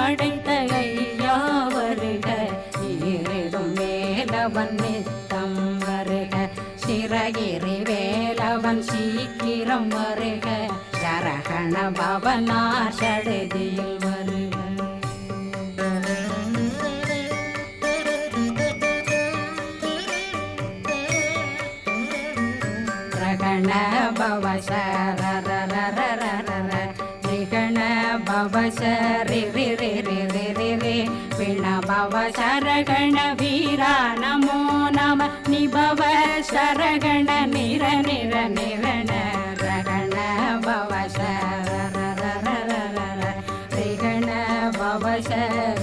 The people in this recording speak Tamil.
படைத்த ஐயா வருக, ஈரிடும் வேலவன் நித்தம் வருக, சிறகிரி வேலவன் சீக்கிரம் வருக, சரகண பவனார் சடுதியில் வருக. ரகண பவ சரரரரரர ரிகண பவ சரி ரி ரி ரி ரி ரி ரி பிண பவ சரகண வீரா நமோ நம நிபவ சரகண நிர நிர நிரண ரகண பவ சரரரரரர ரிகண பவ சரி